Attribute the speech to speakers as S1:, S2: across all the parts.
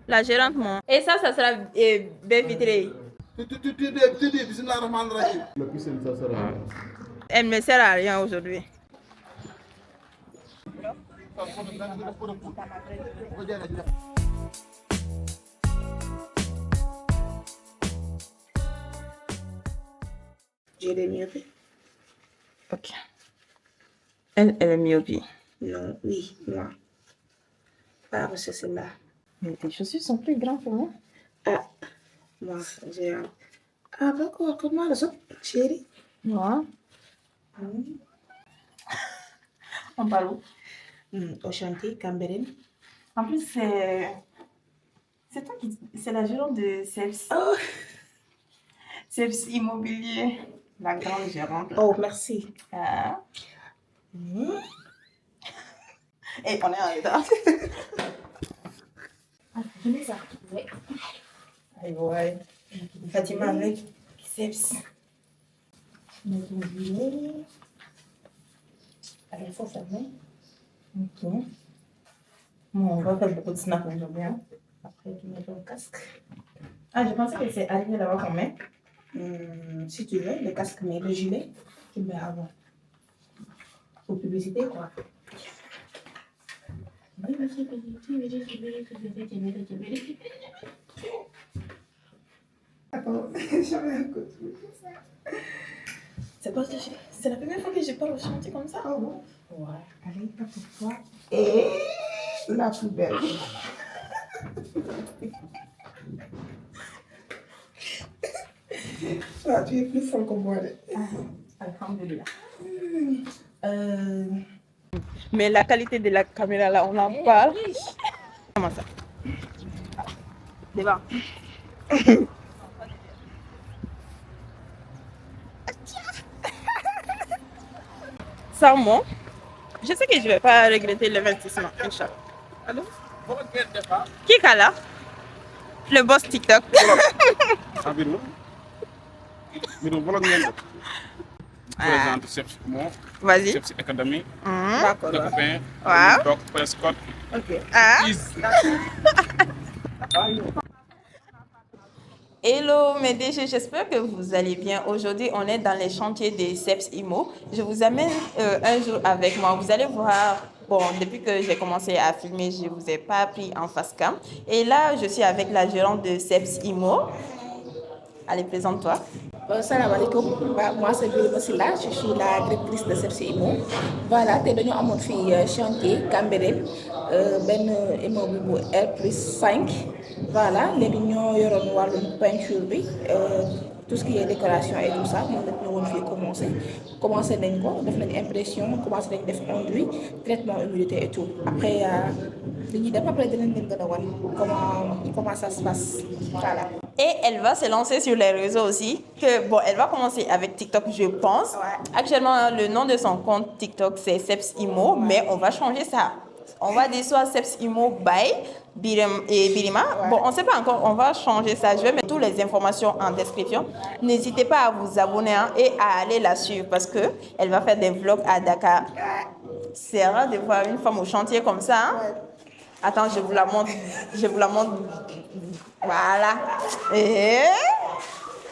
S1: La gérante, mon. Et ça sera baie vitrée. Elle ne me sert à rien aujourd'hui.
S2: J'ai des myopes.
S1: Ok. Elle est myopie.
S2: Non, oui, moi. Pas parce que c'est là.
S1: Mais tes chaussures sont plus grandes pour moi.
S2: Ah, moi, j'ai un. Ah, d'accord, comment le autres, chérie?
S1: Moi. On parle où?
S2: Au chantier, Cambérène.
S1: En plus, c'est toi qui. C'est la gérante de Ceps.
S2: Oh,
S1: Ceps Immobilier. La grande gérante.
S2: oh, merci.
S1: Ah. Et on est en retard.
S2: Je les ai retrouvés.
S1: Aïe, ouais. Fatima avec Ceps.
S2: Alors, il faut fermer.
S1: Ok. Bon, on va faire beaucoup de snaps aujourd'hui. Hein.
S2: Après, tu mets ton casque.
S1: Ah, je pensais que c'est arrivé là-bas qu'on met.
S2: Si tu veux, le casque, mais le gilet, tu le mets avant. Pour publicité, quoi. Attends, je vais un coup.
S1: C'est la première fois que je parle au chantier comme ça.
S2: Ah bon? Ouais. Allez, pas pour toi. Et la plus belle. Ah, tu es plus folle que moi.
S1: Alhamdulillah. Mais la qualité de la caméra là, on en parle. Comment ça? Débat. Sans moi, je sais que je ne vais pas regretter l'investissement. Inch'Allah. Allô? Qui est là? Le boss TikTok.
S3: Présente Ceps Imo.
S1: Vas-y.
S3: Ceps Academy.
S1: D'accord.
S3: Le copain.
S1: Wow.
S3: Doc Prescott.
S1: Ok. Ah. Hello mes DG, j'espère que vous allez bien. Aujourd'hui, on est dans les chantiers des Ceps Imo. Je vous amène un jour avec moi. Vous allez voir, bon, depuis que j'ai commencé à filmer, je ne vous ai pas pris en face cam. Et là, je suis avec la gérante de Ceps Imo. Allez, présente-toi.
S2: Salam alaikum. Moi, c'est Birima Silla. Je suis la directrice de Ceps Imo. Voilà, te dañu amoon fii chantier Cambérène benn immeuble bu R+5. Voilà, léegi ñoo yoroon wàllum peinture bi tout ce qui est décoration et tout ça moom lañ ñëwoon fii commencé nañ ko def nañ impression commencé nañ def enduit traitement humidité et tout après li ñuy def après dinañ leen gën a wan comment ça se passe voilà.
S1: Et elle va se lancer sur les réseaux aussi. Bon, elle va commencer avec TikTok, je pense. Ouais. Actuellement, le nom de son compte TikTok, c'est Ceps Imo, ouais. Mais on va changer ça. On va dire soit Ceps Imo by Birima. Ouais. Bon, on ne sait pas encore, on va changer ça. Je vais mettre toutes les informations en description. N'hésitez pas à vous abonner hein, et à aller la suivre parce qu'elle va faire des vlogs à Dakar. C'est rare de voir une femme au chantier comme ça. Hein? Ouais. Attends, je vous la montre. Je vous la montre. Voilà. Et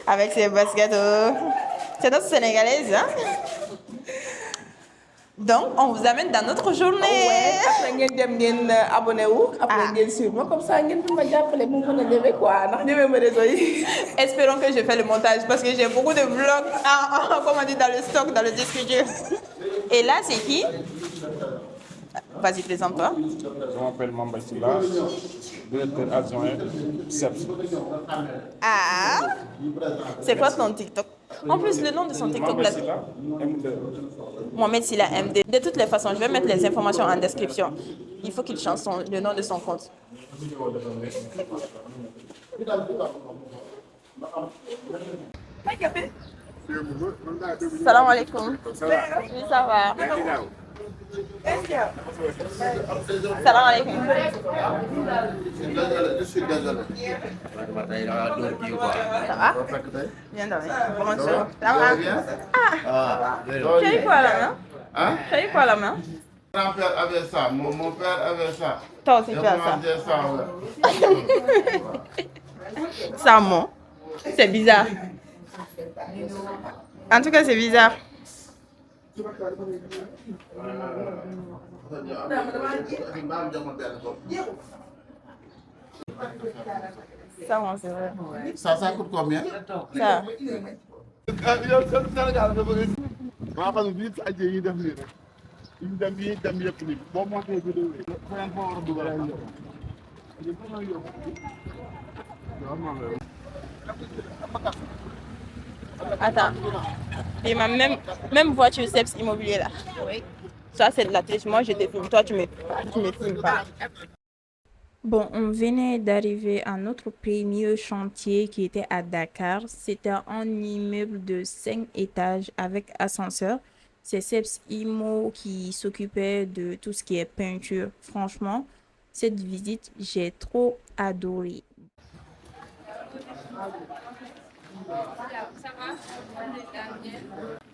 S1: avec ses baskets. C'est notre sénégalaise. Hein? Donc, on vous amène dans notre journée.
S2: Ouais, après, vous abonnez-vous. Après, vous suivez. Comme ça, vous m'appeler quoi.
S1: Espérons que je fais le montage parce que j'ai beaucoup de vlogs comment on dit, dans le stock, dans le disque dur. Et là, c'est qui? Vas-y, présente-toi.
S3: Je m'appelle Mamba Silla, directeur adjoint Ceps.
S1: Ah, c'est quoi ton TikTok? En plus, le nom de son TikTok là. Mohamed Silla MD. De toutes les façons, je vais mettre les informations en description. Il faut qu'il change le nom de son compte. Salam alaikum. Oui, ça va. Salam alaikum.
S4: Je suis désolé.
S1: Ça va? Bien dormi. Comment tu vas? Ça va?
S4: Bien?
S1: Ah! Tu as eu quoi à la main?
S4: Hein?
S1: Tu as eu quoi à la main?
S4: grand-père avait ça, mon père avait ça.
S1: Toi aussi,
S4: Et
S1: tu as
S4: moi,
S1: ça.
S4: j'ai ça, ouais.
S1: Ça ment. C'est bizarre. En tout cas, c'est bizarre. Ça, bon, c'est vrai.
S4: Ça coûte combien?
S1: Ça.
S4: yow Sénégal dafa bëgg maa xam ne bii aje yi def nii rek yi dem yi dem yëpp nii boo montee vidéo yi feneen foo war a dugal
S1: Attends. Et ma même voiture CEPS immobilier là. Oui. Ça, c'est de la triche. Moi, je te filme. Toi, tu me filmes pas. Bon, on venait d'arriver à notre premier chantier qui était à Dakar. C'était un immeuble de 5 étages avec ascenseur. C'est CEPS Immo qui s'occupait de tout ce qui est peinture. Franchement, cette visite, j'ai trop adoré.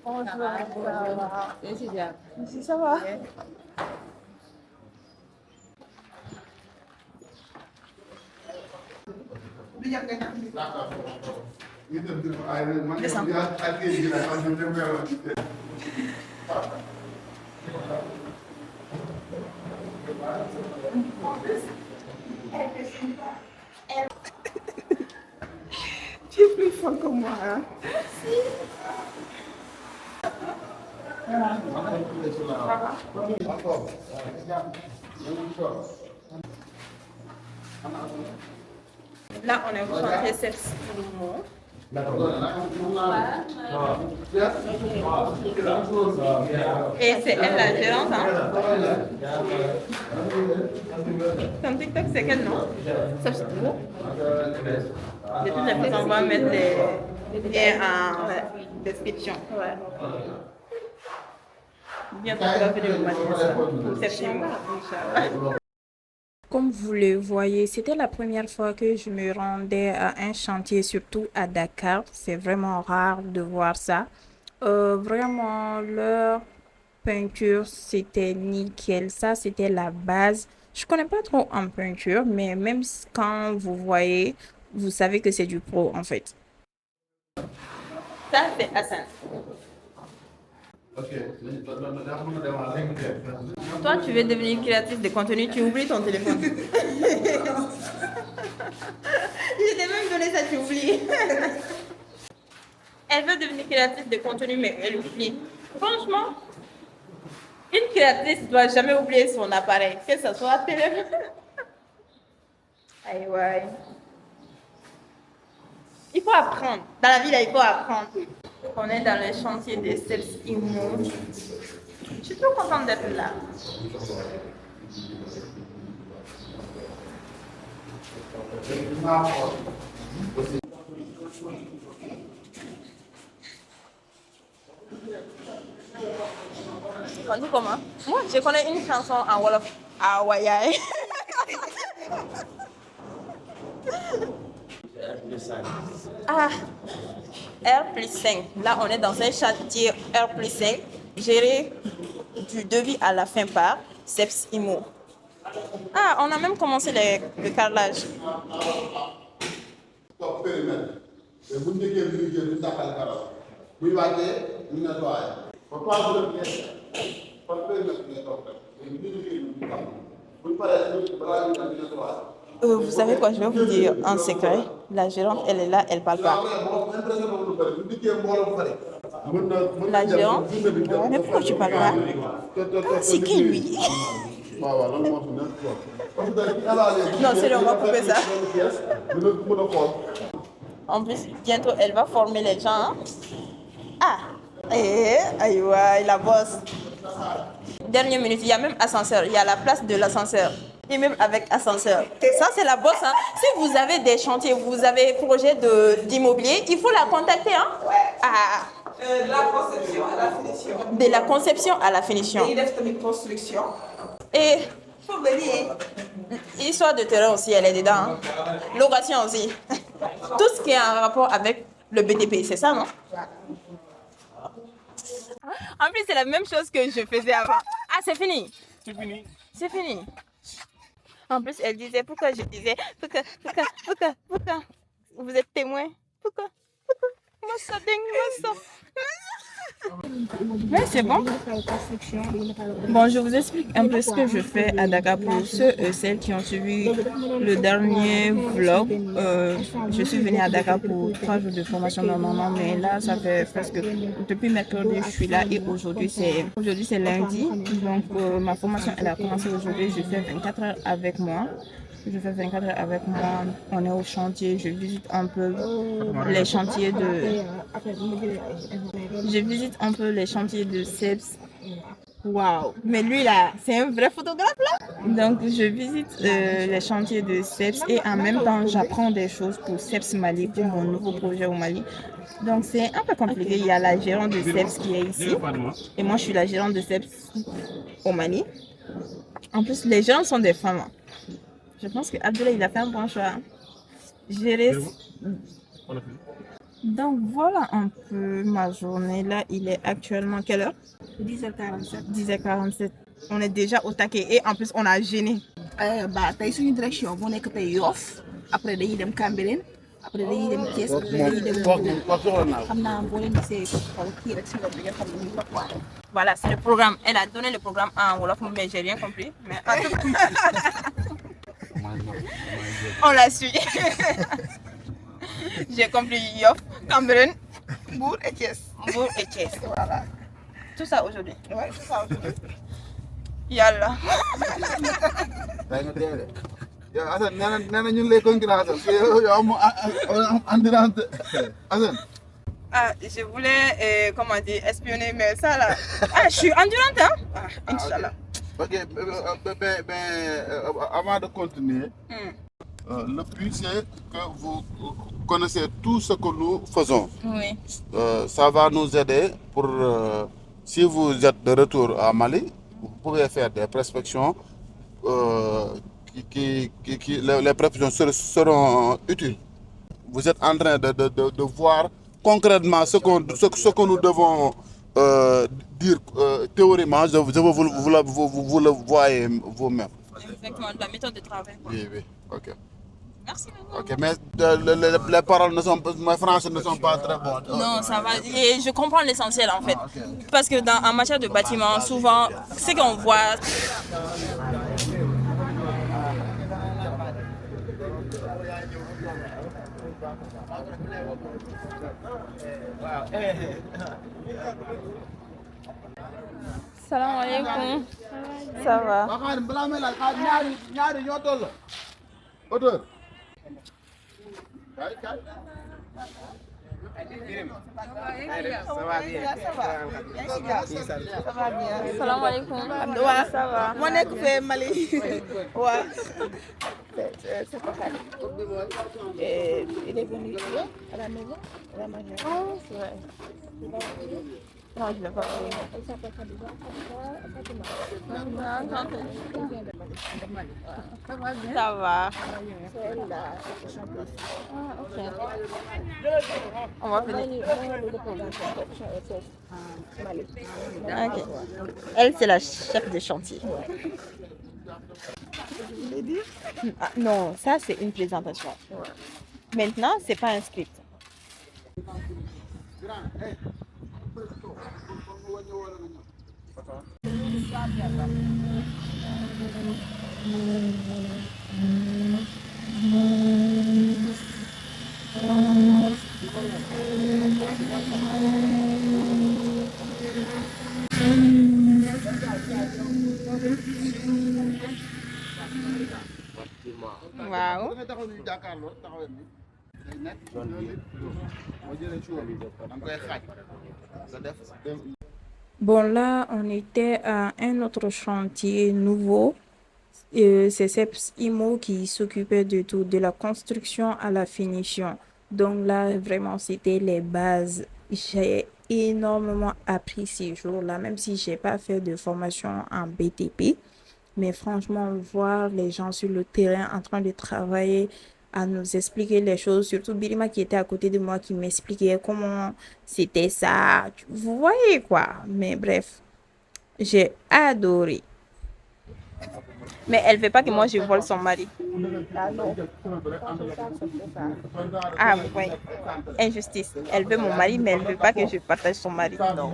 S1: Bonjour, ça va? Merci, ça va? Descends.
S2: Tu es plus fort que moi. Hein?
S1: Là, on est au chantier CEPS Immo. Et c'est elle la gérante, hein? Ton TikTok, c'est quel nom? CEPS Immo. De toutes les façons, on va mettre les liens en description. Ouais. Bientôt, tu vas venir au matin. CEPS Immo, Inch'Allah. Comme vous le voyez, c'était la première fois que je me rendais à un chantier, surtout à Dakar. C'est vraiment rare de voir ça. Vraiment, leur peinture, c'était nickel. Ça, c'était la base. Je connais pas trop en peinture, mais même quand vous voyez, vous savez que c'est du pro, en fait. Ça, c'est Hassan. Toi, tu veux devenir créatrice de contenu, tu oublies ton téléphone. Je t'ai même donné ça, tu oublies. Elle veut devenir créatrice de contenu, mais elle oublie. Franchement, une créatrice ne doit jamais oublier son appareil, que ce soit téléphone. Aïe, ouais. Il faut apprendre. Dans la vie, là, il faut apprendre. On est dans le chantier des CEPS Immo. Je suis trop contente d'être là. On dit comment? Moi, je connais une chanson en Wolof. Ah, ouais, ouais. Ah, R+5. Là, on est dans un chantier R+5, géré du début à la fin par CEPS Immo. Ah, on a même commencé le carrelage. Vous savez quoi, je vais vous dire un secret. La gérante, elle est là, elle parle pas. La gérante, mais pourquoi tu parles pas? Ah, c'est qui lui? Non, c'est on va couper ça. En plus, bientôt, elle va former les gens. Hein? Ah, aïe, ouais, la bosse. Dernière minute, il y a même ascenseur. Il y a la place de l'ascenseur. Et même avec ascenseur. Ça, c'est la bosse. Hein. Si vous avez des chantiers, vous avez projet d'immobilier, il faut la contacter. Hein?
S5: Ouais.
S1: Ah.
S5: De la conception à la finition.
S1: De la conception à la finition.
S5: Et il reste une construction.
S1: Et
S5: Il faut venir.
S1: histoire de terrain aussi, elle est dedans. Hein. Location aussi. Tout ce qui est en rapport avec le BTP, c'est ça, non? En plus, c'est la même chose que je faisais avant. Ah, c'est fini.
S3: C'est fini.
S1: C'est fini. En plus, elle disait pourquoi je disais pourquoi. Vous êtes témoin. Pourquoi. Moi ça dingue, moi ça. Ouais, c'est bon. Bon, je vous explique un peu ce que je fais à Dakar pour ceux et celles qui ont suivi le dernier vlog. Je suis venue à Dakar pour 3 jours de formation normalement, mais là, ça fait presque depuis mercredi, je suis là et aujourd'hui c'est lundi. Donc, ma formation, elle a commencé aujourd'hui. Je fais 24 heures avec moi. On est au chantier. Je visite un peu les chantiers de CEPS. Waouh! Mais lui là, c'est un vrai photographe là. Donc je visite les chantiers de CEPS et en même temps j'apprends des choses pour CEPS Mali, pour mon nouveau projet au Mali. Donc c'est un peu compliqué. Il y a la gérante de CEPS qui est ici et moi je suis la gérante de CEPS au Mali. En plus les gérants sont des femmes. Je pense que Abdoulaye il a fait un bon choix. Gérer. Donc voilà un peu ma journée. Là, il est actuellement quelle heure? 10h47. On est déjà au taquet et en plus on a gêné.
S2: Tey suñu direction moo nekk tey Yoff après dañuy dem Cambérène après dañuy dem Thiès après dañuy dem xam naa boo leen gisee xool kii rek si loolu di nga xam ne ñu topp waale.
S1: Voilà, c'est le programme. Elle a donné le programme en Wolof, mais j'ai rien compris. Mais en tout cas, on l'a suivi. J'ai compris Yoff, Cambérène, Mbour et Thiès. Voilà. Tout ça aujourd'hui.
S2: Ouais, c'est ça aujourd'hui.
S1: Yalla.
S4: yow Assane nee na ñun lay concurrence yow am endurance Assane.
S1: Ah, je voulais, comment dire, espionner, mais ça là. Ah, je suis endurante, hein? Ah, Inch'Allah.
S4: Ok, avant de continuer, le but c'est que vous connaissez tout ce que nous faisons.
S1: Oui.
S4: Ça va nous aider pour, si vous êtes de retour à Mali, vous pouvez faire des prospections les prospections seront utiles. Vous êtes en train de voir concrètement ce que nous devons dire théoriquement. Je vous le voyez vous-même.
S1: Exactement, la méthode de travail.
S4: Oui, ok.
S1: Merci beaucoup.
S4: Ok, mais les paroles ne sont pas, mes français ne sont pas très bons.
S1: Non, ça va. Et je comprends l'essentiel en fait.
S4: Ok.
S1: Parce que en matière de bâtiment, souvent, ce qu'on voit. Salam alaikum. Ça va.
S4: Auteur.
S1: Salam alaikum. Ça va.
S2: moo nekk fee Mali waaw. Il est venu ici à la maison. À la maison.
S1: Oh, c'est vrai. Non, je ne l'ai pas fait.
S2: Elle s'appelle Khadija.
S1: Ça va.
S2: C'est elle la chanteuse.
S1: Ah, ok. On va finir.
S2: Mali.
S1: Ok. Elle, c'est la chef de chantier. Ah, non, ça, c'est une présentation. Maintenant, c'est pas un script. Waaw. Bon, là, on était à un autre chantier nouveau. C'est CEPS IMO qui s'occupait de tout, de la construction à la finition. Donc là, vraiment, c'était les bases. J'ai énormément appris ces jours-là, même si j'ai pas fait de formation en BTP. Mais franchement, voir les gens sur le terrain en train de travailler, à nous expliquer les choses, surtout Birima qui était à côté de moi, qui m'expliquait comment c'était ça. Vous voyez quoi? Mais bref, j'ai adoré. Mais elle veut pas que moi je vole son mari.
S2: Ah non.
S1: Ah oui. Injustice. Elle veut mon mari, mais elle veut pas que je partage son mari.
S2: Mon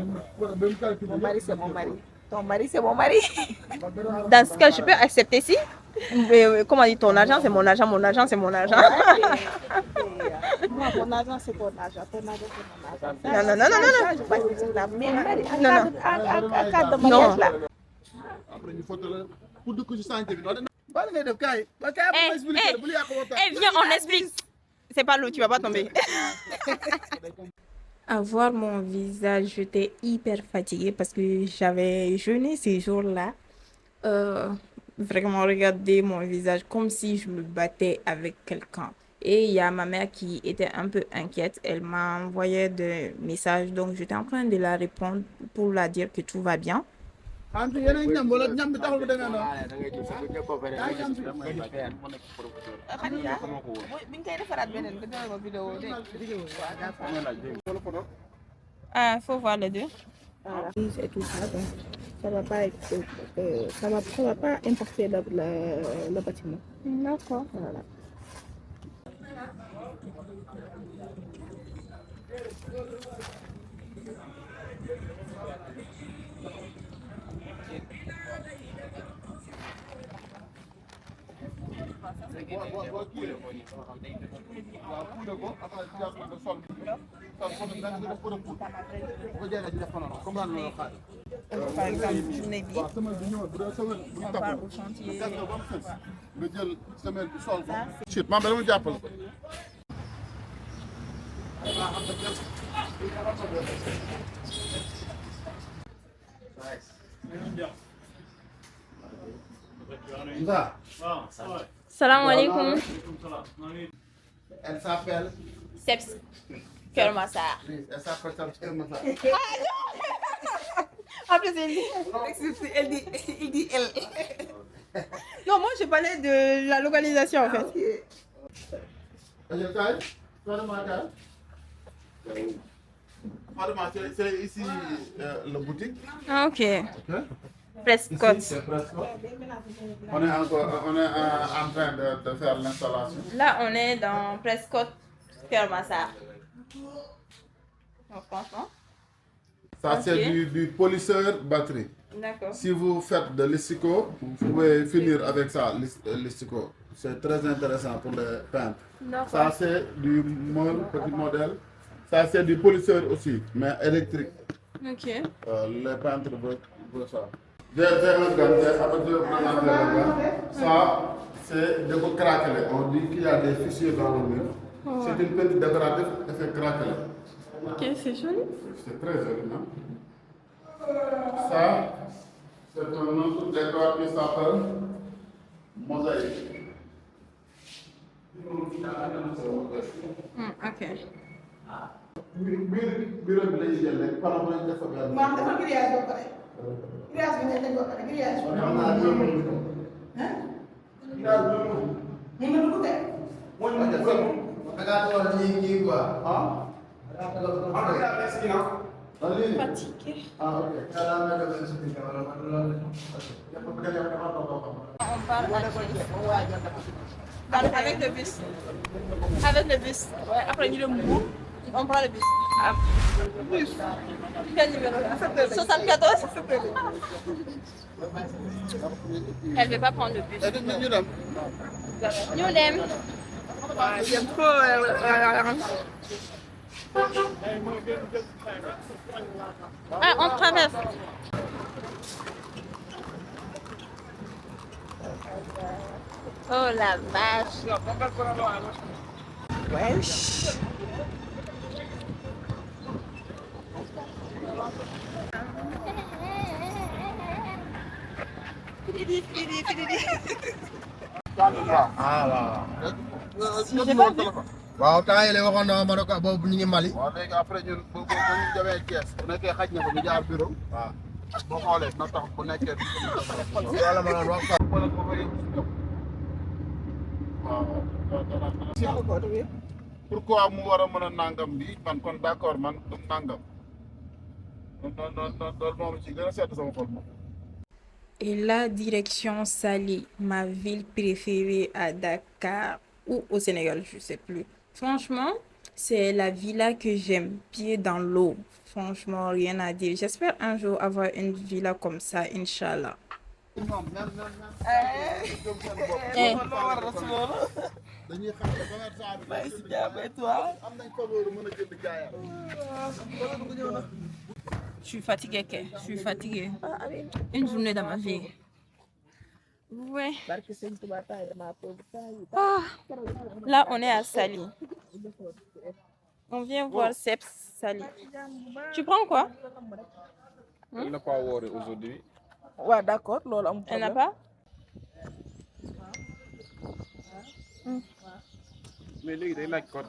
S2: mari, c'est mon mari. Ton mari, c'est mon mari.
S1: Dans ce cas, je peux accepter si. Comment on dit, ton argent, c'est mon argent, mon argent, c'est mon argent.
S2: Moi, mon argent, c'est ton argent. Ton argent, c'est mon argent.
S1: Non, non, non, non, non.
S2: Je ne pas dire ça. Mais
S1: Non, non.
S2: en cas de mariage, là.
S4: Après ñu photo la pour dugg ci santé bi noonu.
S1: Viens, on explique. C'est pas l'eau, tu vas pas tomber. À voir mon visage, j'étais hyper fatiguée parce que j'avais jeûné ces jours-là. Vraiment, regardez mon visage comme si je me battais avec quelqu'un. Et il y a ma mère qui était un peu inquiète. Elle m'a envoyé des messages, donc j'étais en train de la répondre pour la dire que tout va bien. Ah, faut voir les deux.
S2: Voilà. Et tout ça, donc ça va pas être, ça va pas impacter le bâtiment.
S1: D'accord.
S2: Voilà.
S1: Par exemple, journée bi, on part au chantier.
S4: nga jël semelle bi sol ko. Chut, maam dama jàppal ko.
S1: Salam alaikum.
S4: Elle s'appelle.
S1: Seps Kër Massar.
S4: Elle s'appelle Kër Massar.
S1: Après, il dit elle. Non, moi, je parlais de la localisation, en fait.
S4: C'est ici la boutique.
S1: Ah, ok. Prescott.
S4: On est en train de faire l'installation.
S1: Là, on est dans Prescott Kër Massar. En France,
S4: Ça, c'est du polisseur batterie.
S1: D'accord.
S4: Si vous faites de l'estico, vous pouvez finir avec ça, l'estico. C'est très intéressant pour les peintres. Ça, c'est du petit modèle. Ça, c'est du polisseur aussi, mais électrique.
S1: Ok.
S4: Les peintres veulent ça. J'ai un gant, après je présente le gant. Ça, c'est de vous craqueler. On dit qu'il y a des fissures dans le mur. C'est une peinture décorative qui fait craqueler.
S1: Ok, c'est joli.
S4: C'est très joli, non? Ça, c'est un autre décor qui s'appelle mosaïque.
S1: Ok.
S4: Bureau bi lañuy jël rek par rapport ak dafa benn.
S5: maam dafa grillage ba pare. grillage bi nekk ba pare grillage bi.
S4: Xam naa deux minutes. Grillage deux minutes.
S5: mun na dugg kay.
S4: Da ngaa toog nii kii quoi. Ah?
S1: Fatigué.
S4: Ah, ok.
S1: On part avec le bus. Avec le bus. Ouais, après, il y a le mou. On prend le bus. Ah. Bus. Quel numéro là? 74. Elle ne veut pas prendre le bus. Nous l'aime. J'aime trop. Ah, on traverse. Oh la vache.
S2: Wesh.
S6: waaw temps yii la waxoon na ma ne ko boobu ñu ngi Mali.
S4: waaw léegi après ñun bu ñu demee Thiès bu nekkee xaj na ko ñu jaar bureau. waaw boo xoolee na tax bu nekkee.
S6: wala ma doon wax quoi.
S4: wala bu bëri waaw. pourquoi mu war a mën a nangam bi man kon d'accord man du nangam. non loolu moom ci gën a seet sama xol moom.
S7: Et la direction Saly, ma ville préférée à Dakar ou au Sénégal, je sais plus. Franchement, c'est la villa que j'aime, pied dans l'eau. Franchement, rien à dire. J'espère un jour avoir une villa comme ça, Inch'Allah.
S1: Eh,
S4: dañuy xam ne commerçant bi
S1: si jàmm et toi?
S4: am nañ faveur mën a jënd jaayam.
S1: Je suis fatiguée, Kay. Je suis fatiguée. Une journée dans ma vie. Ouais. Ah, là, on est à Saly. On vient voir Seps Saly. Tu prends quoi?
S3: Elle n'a pas woré aujourd'hui.
S2: waaw d'accord loolu amul
S1: Elle n'a
S2: problème.
S1: pas?
S3: Mais léegi day laaj code.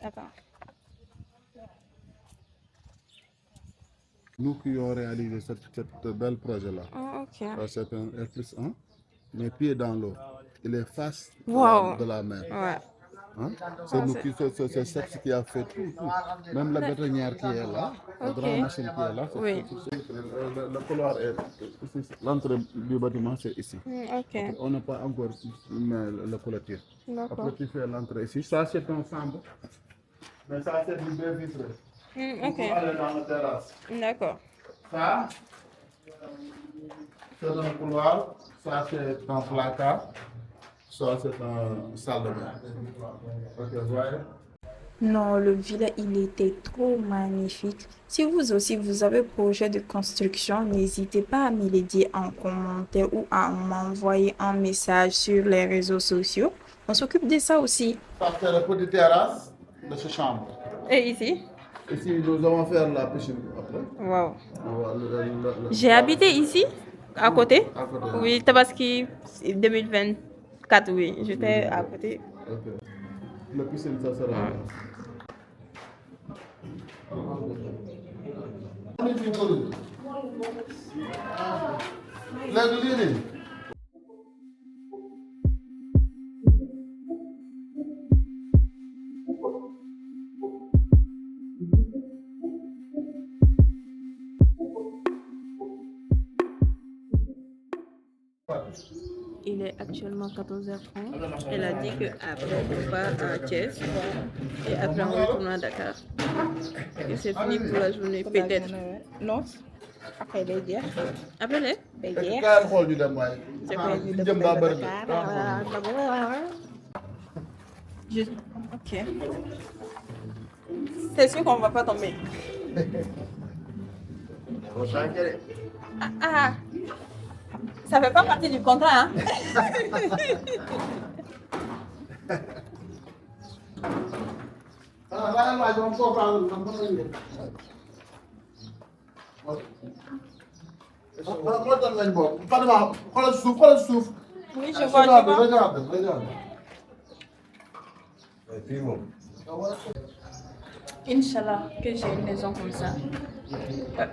S1: Attends.
S4: Nous qui avons réalisé cette belle projet-là,
S1: Oh, ok.
S4: c'est un R+1, mais pied dans l'eau. Il est face
S1: Wow.
S4: de la mer.
S1: Ouais.
S4: Hein? C'est nous qui, c'est Seps qui a fait tout. Même la bétonnière qui est là, la
S1: Ok.
S4: grande machine qui est là,
S1: Oui.
S4: le couloir est ici. L'entrée du bâtiment, c'est ici.
S1: Ok.
S4: On n'a pas encore mis le clôture.
S1: D'accord.
S4: Après, tu fais l'entrée ici. Ça, c'est un chambre. Mais ça, c'est du baie vitré.
S1: Ok.
S4: Pour aller dans la terrasse.
S1: D'accord.
S4: Ça, c'est un couloir. Ça, c'est un placard. Ça, c'est une salle de bain. Ok, vous voyez?
S7: Non, le villa, il était trop magnifique. Si vous aussi, vous avez projet de construction, n'hésitez pas à me le dire en commentaire ou à m'envoyer un message sur les réseaux sociaux. On s'occupe de ça aussi.
S4: Ça, c'est la petite terrasse de cette chambre.
S1: Et ici?
S4: Ici, nous allons faire la piscine après.
S1: Wow.
S4: Le-
S1: J'ai habité ici, à côté.
S4: À côté.
S1: Oui, Tabaski 2024, oui. J'étais à côté.
S4: Ok. La piscine, ça sera. Léegi lii nii.
S1: Il est actuellement 14h30. Elle a dit qu'après, on part à Thiès. Et après, on retourne à Dakar. Et c'est fini pour la journée, peut-être.
S2: non après day jeex
S1: Après, les?
S2: day
S4: Est-ce
S2: jeex.
S4: que kaay xool ñu dem waaye.
S1: C'est quoi?
S4: Fi ñu jëm daa bëri de.
S1: Ok. C'est sûr qu'on ne va pas tomber. Ah, ça fait pas partie du contrat, hein?
S4: Ah, laajal waay moom comprendre na mën nañu ko. Moo tax lañ bokk. Fatima, xoolal suuf.
S1: Oui, je vois, je vois.
S4: Regarde.
S6: Fii moom.
S1: Inch'Allah, que j'ai une maison comme ça.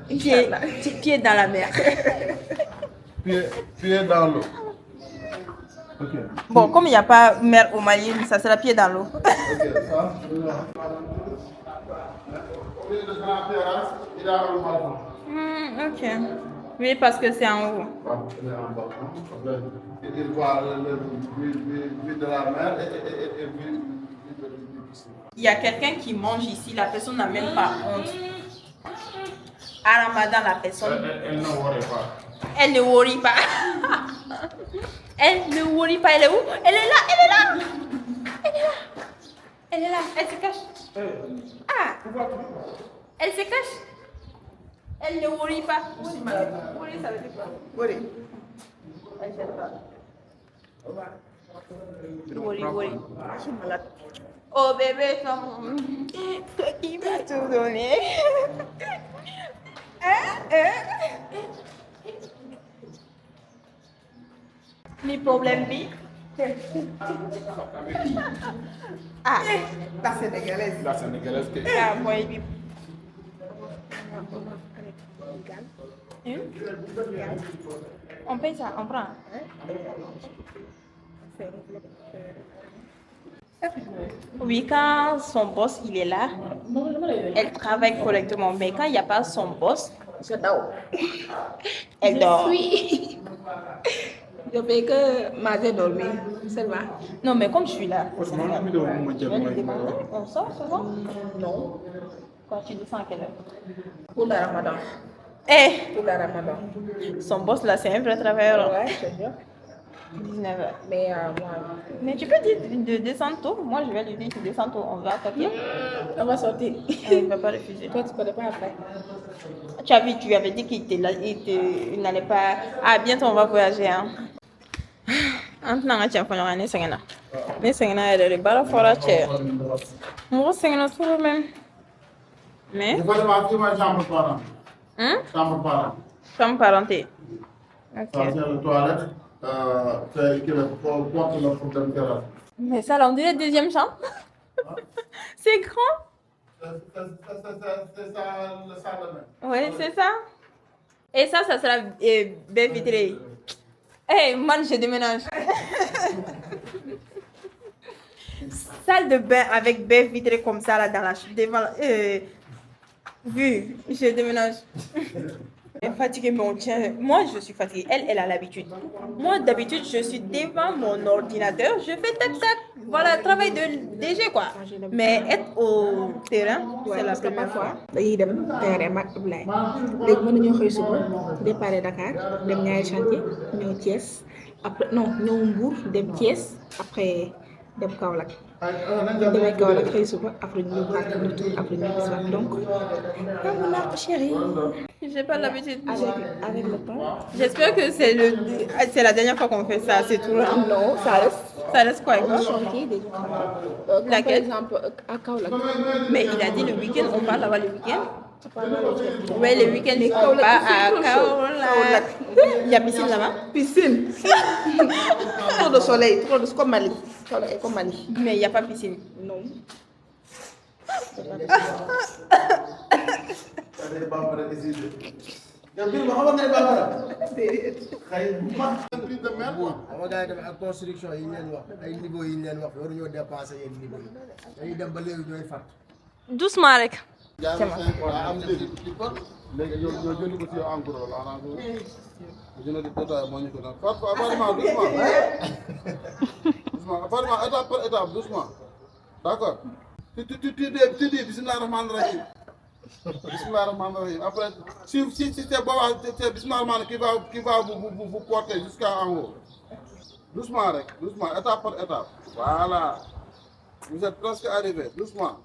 S1: Pied dans la mer.
S4: Pied dans l'eau. Ok.
S1: Bon, comme il n'y a pas mer au Mali, ça sera pied dans l'eau.
S4: Ok, ça. Au lieu de grand terrasse, il a un balcon.
S1: Ok. Oui, parce que c'est en haut.
S4: Il a un balcon. Après, il voit le vue de la mer et vue du piscine.
S1: Il y a quelqu'un qui mange ici, la personne n'a même pas honte. À Ramadan, la personne,
S3: Elle ne worry pas.
S1: elle ne worry pas. Elle ne worry pas, elle est où? Elle est là, elle est là. Elle est là. Elle est là, elle se cache. Ah, elle se cache. Elle ne worry pas. Worry, ça veut dire quoi?
S2: Worry.
S1: Elle gêne pas. Worry.
S2: Je suis malade.
S1: Oh bébé, il va tout donner. Ni problème bi. Ah,
S2: La sénégalaise.
S3: La Sénégalaise que
S1: ah boy bi. Une? On paye ça, on prend. Oui, quand son boss il est là, elle travaille correctement. Mais quand il n'y a pas son boss,
S2: J'adore.
S1: Elle dort.
S2: Oui. Je fais que manger, dormir seulement.
S1: Non, mais comme je suis là, au
S3: Franchement,
S1: Sénégal,
S3: je me demande
S1: je vais lui demander. On sort souvent?
S2: Non.
S1: Quand tu descends à quelle heure?
S2: Pour le ramadan.
S1: Eh,
S2: Pour le ramadan.
S1: son boss là, c'est un vrai travailleur.
S2: Ouais, je te jure.
S1: 19h.
S2: Mais moi,
S1: Mais tu peux dire de descendre tôt. Moi, je vais lui dire tu descends tôt. On va attaquer.
S2: on va sortir.
S1: Il ne va pas refuser.
S2: Toi, tu connais pas après.
S1: Tu as vu, tu avais dit qu'il il n'allait pas. Ah, bientôt on va voyager. Hein. Maintenant, tu as fait l'année sengena. Mais sengena, elle est bara fora cher. Moi, sengena tout le même. Mais.
S4: Il faut aller ma chambre parent.
S1: Hein?
S4: Chambre parent.
S1: Comme parenté.
S4: Ça,
S1: Ok.
S4: c'est la toilette. C'est qui le porte le pour le terrasse.
S1: Mais ça, là, on dirait deuxième chambre. C'est grand.
S4: C'est ça, le salle de bain.
S1: Oui, c'est ça. Et ça sera baie vitrée. Hey, moi, je déménage. Salle de bain avec baie vitrée comme ça, là, dans la devant. Vu, je déménage. Elle est fatiguée, mais on tient. Moi, je suis fatiguée. Elle a l'habitude. Moi, d'habitude, je suis devant mon ordinateur. Je fais tac-tac. Voilà, travail de DG, quoi. Mais être au terrain, c'est la
S2: Parce que
S1: première fois.
S2: parfois dañuy dem terrain mag Ablaye léegi mën nañoo xëy suba départ Dakar dem ñaari chantier ñëw Thiès après non ñëw Mbour dem Thiès après dem Kaolack ñu demee Kaolack xëy suba après ñu ñëw parc retour après ñu bis waat donc yomb na ko chérie
S1: J'ai pas l'habitude.
S2: avec le temps.
S1: J'espère que c'est la dernière fois qu'on fait ça, c'est tout. Là.
S2: Non, ça reste
S1: Ça reste quoi,
S2: un
S1: quoi?
S2: chantier des comme par
S1: Laquelle?
S2: exemple à Kaolack.
S1: Mais il a dit le week-end, on part là-bas le week-end.
S2: Pendant le week-end.
S1: Ouais, le week-end, on
S2: Kaolack,
S1: part
S2: c'est
S1: à
S2: trop chaud.
S1: Kaolack. Il y a piscine là-bas.
S2: Piscine. Trop de soleil, trop de comme Mali. Kaolack est comme Mali.
S1: Mais il n'y a pas piscine.
S2: Non.
S4: Plus de mer, quoi.
S6: Ama gars yi tamit ak construction yi ñu leen wax ay niveau yi ñu leen wax waruñoo dépassé yenn niveau yi dañuy dem ba léegi ñooy fàtt.
S1: Doucement, Rek.
S4: Jaay ma 5 waaw am léegi léegi ñoo jënd ko ci yow en gros la arrangé je ne dis pas moo ñu ko naan apparemment doucement doucement apparemment étape par étape doucement d'accord tu dis bismillah rahman rahim bismillah rahman rahim après si c'est boobaa c'est bismillah rahman qui va vous porter jusqu'à en haut doucement rek doucement étape par étape voilà vous êtes presque arrivé doucement.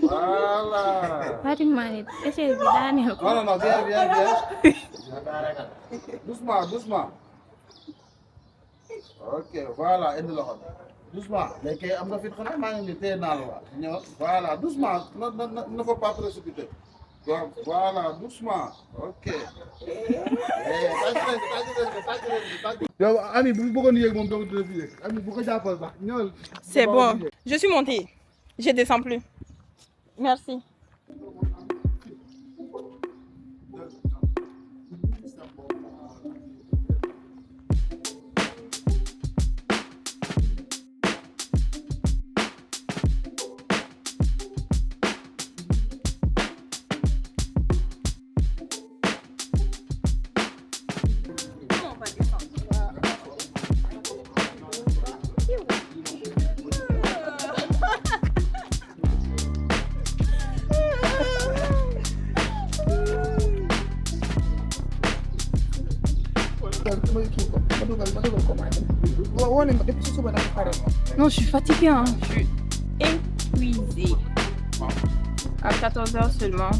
S4: Voilà.
S8: Fatima ne essai bi daaneel ko.
S4: Non, viens. Doucement, doucement. Ok, voilà, indi loxo bi. Doucement. Léegi kay am nga fit xanaa maa ngi nii téye naa la waa. Ñëw, voilà, doucement. Ne faut pas précipiter. Voilà, doucement. Ok. Yow Ami bu mu bëggoon yéeg moom doo dina fi yéeg. Ami bu ko jàppal sax ñëwal.
S1: C'est bon. Je suis montée. Je descends plus. Merci. Non, je suis fatiguée, hein. Je suis épuisée. À 14h seulement.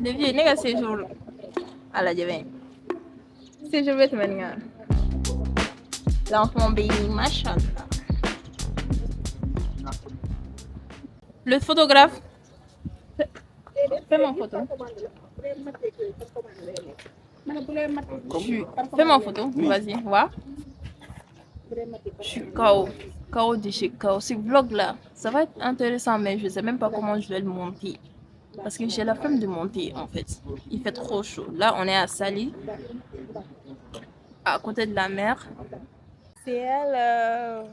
S1: Le vieux, n'est-ce que c'est jour à la devine. C'est je vais te mener. L'enfant béni, machin. Le photographe. Fais mon photo. Fais ma photo, vas-y, voir. Je suis KO. KO de chez KO. Ce vlog-là, ça va être intéressant, mais je ne sais même pas comment je vais le monter. Parce que j'ai la flemme de monter, en fait. Il fait trop chaud. Là, on est à Saly, à côté de la mer. C'est elle,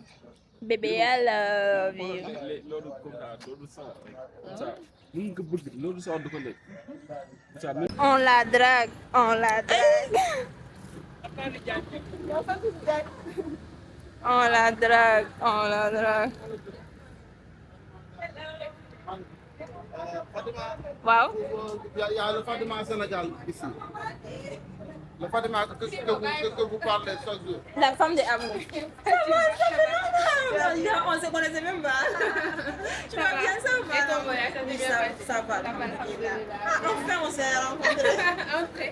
S1: bébé, elle.
S7: On la drague, on la drague. On la drague, on la drague. Wow.
S4: Il y a le Fatima Sénégal ici. Le Fatima que vous parlez chaque jour.
S7: La femme de Amour. On se connaissait même pas. Tu vas bien, ça va? Et ton voyage, ça va. Enfin, on s'est rencontrés.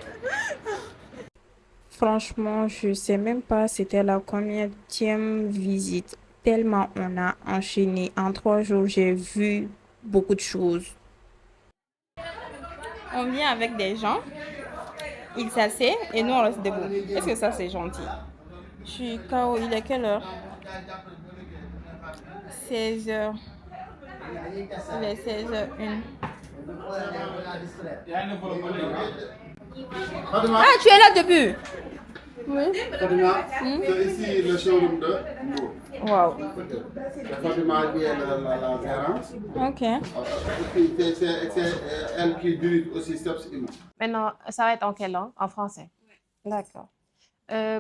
S7: Franchement, je sais même pas c'était la combienième visite. Tellement on a enchaîné. En 3 jours, j'ai vu beaucoup de choses. On vient avec des gens, ils s'asseyent et nous on reste debout. Est-ce que ça c'est gentil? Je suis KO, il est quelle heure? 16h. Il est 16h01. Ah, tu es là depuis? Oui.
S4: Fatima, c'est ici le showroom de Mbour.
S7: Wow.
S4: Fatima qui est la gérante.
S7: Ok.
S4: C'est elle qui dirige aussi Steps Imo.
S9: Maintenant, ça va être en quelle langue? En français.
S7: D'accord.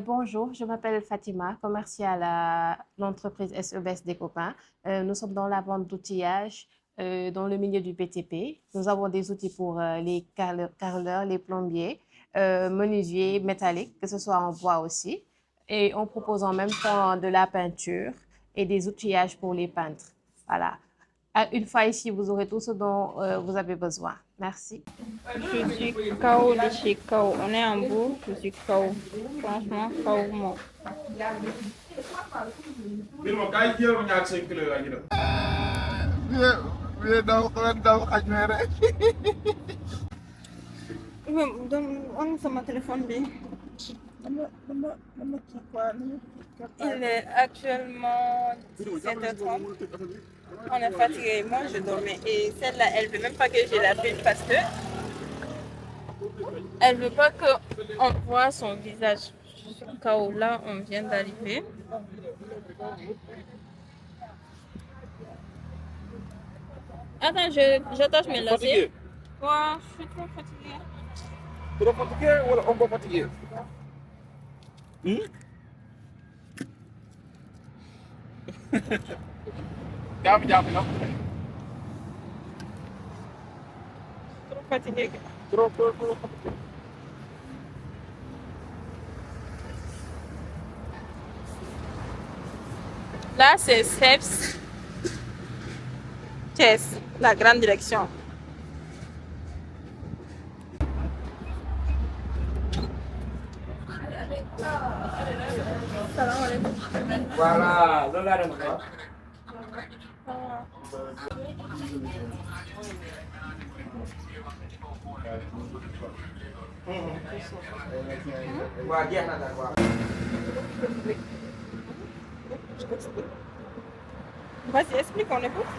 S9: Bonjour, je m'appelle Fatima, commerciale à l'entreprise SEBS des copains. Nous sommes dans la vente d'outillage dans le milieu du BTP. Nous avons des outils pour les carreleurs, les plombiers, menuisiers, métalliques, que ce soit en bois aussi. Et on propose en même temps de la peinture et des outillages pour les peintres. Voilà. Une fois ici, vous aurez tout ce dont vous avez besoin. Merci.
S7: Je suis KO de chez KO. On est en bout, je suis KO. Franchement, KO moi. On sama téléphone bi. Il est actuellement 17h30. On est fatigué. Moi, je dormais. Et celle-là, elle veut même pas que je l'appelle parce que elle veut pas qu'on voit son visage. KO, là, on vient d'arriver. Attends, j'attache mes lacets. Ouais, je suis trop fatiguée.
S3: Trop fatigué ou on peut fatigué? Jam, non?
S7: Trop fatiguée.
S3: Trop fatigué.
S7: Là, c'est SEPS Thiès, la grande direction.
S6: Voilà, loolu laa doon wax. Waa jeex na daal waaw.
S7: Vas-y, explique, on écoute.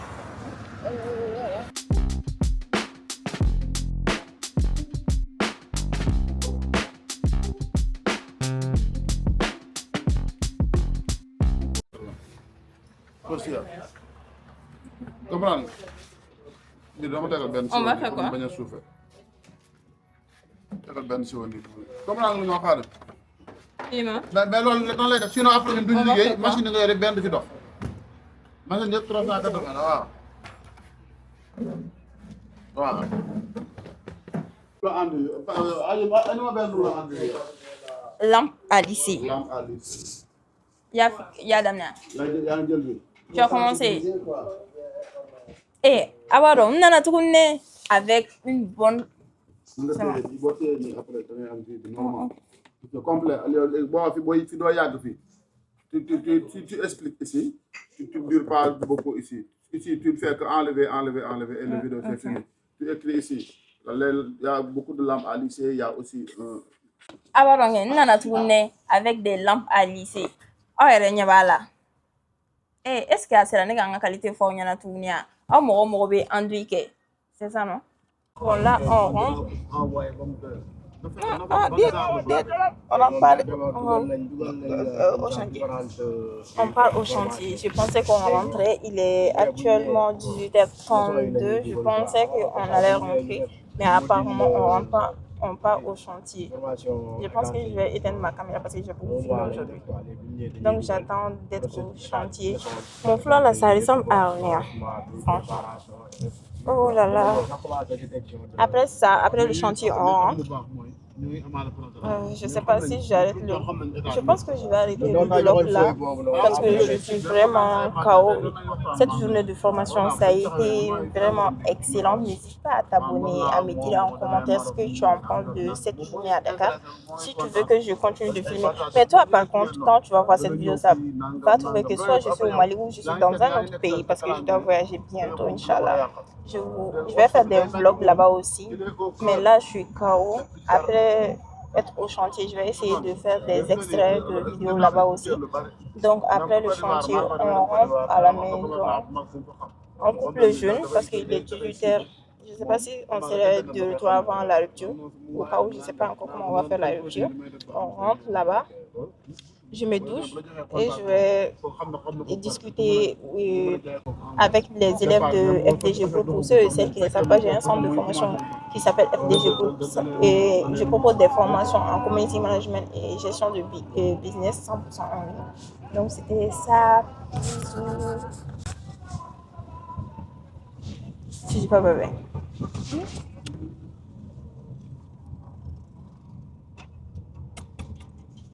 S4: Comprendre
S7: On va faire quoi?
S4: Comprendre nga xaaral.
S7: Ima.
S4: Mais loolu lan lay def sinon après ñun duñu liggéey machine nga yore benn du fi dox. Machine yëpp 380 la waaw. Waaw. Lo andi ani ma benn lo andi.
S7: Lampe à lisser.
S4: Lampe à lisser.
S7: Il y a Damien.
S4: Yaa ngi jël bi.
S7: Tu as commencé. Et Awaro, on a tourné avec une bonne.
S4: C'est complet. Tu dois y aller. Tu expliques ici. Tu ne dures pas beaucoup ici. Ici, tu ne fais qu'enlever et le vidéo, c'est fini. Tu écris ici. Il y a beaucoup de lampes à lisser. Il y a aussi
S7: Awaro, on a tourné avec des lampes à lisser. Oh, il y a là. Et est-ce que c'est la qualité fort on a tourné? Oh, mon enduit. C'est ça, non? Bon, là, on rentre.
S1: On en parle au chantier. On parle au chantier. Je pensais qu'on rentrait. Il est actuellement 18h32. Je pensais qu'on allait rentrer, mais apparemment, on rentre pas. On part au chantier. Je pense que je vais éteindre ma caméra parce que j'ai beaucoup filmé aujourd'hui. Donc, j'attends d'être au chantier. Mon fleur là, ça ressemble à rien. Franchement. Oh là là. Après ça, après le chantier, on rentre. Je sais pas si j'arrête le... Je pense que je vais arrêter le vlog là parce que je suis vraiment KO. Cette journée de formation, ça a été vraiment excellent. N'hésite pas à t'abonner, à me dire en commentaire ce que tu en penses de cette journée à Dakar. Si tu veux que je continue de filmer. Mais toi, par contre, quand tu vas voir cette vidéo, ça va trouver que soit je suis au Mali ou je suis dans un autre pays parce que je dois voyager bientôt, Inch'Allah. Je vais faire des vlogs là-bas aussi. Mais là, je suis KO. Après être au chantier, je vais essayer de faire des extraits de vidéos là-bas aussi. Donc, après le chantier, on rentre à la maison. On coupe le jeûne parce qu'il est 18h. Je ne sais pas si on serait de retour avant la rupture. Au cas où, je ne sais pas encore comment on va faire la rupture. On rentre là-bas. Je me douche et je vais discuter avec les élèves de FDG Group. Pour ceux et celles qui ne savent pas, j'ai un centre de formation qui s'appelle FDG Group et je propose des formations en community management et gestion de business 100% en ligne. Donc c'était ça. Tu dis pas bébé.